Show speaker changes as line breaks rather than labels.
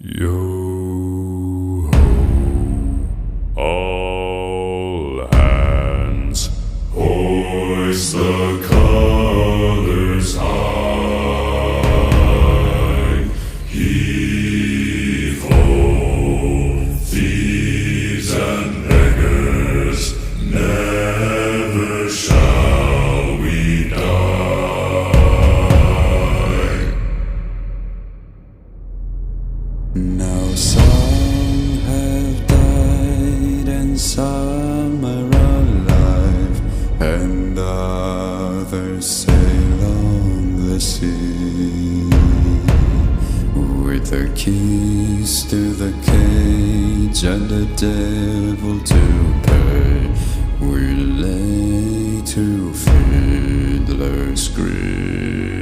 Yo ho, all hands, hoist the colors high. Heave ho, thieves and beggars, never shall we die. Now some have died and some are alive, and others sail on the sea. With the keys to the cage and the devil to pay, we lay to fiddler's grave.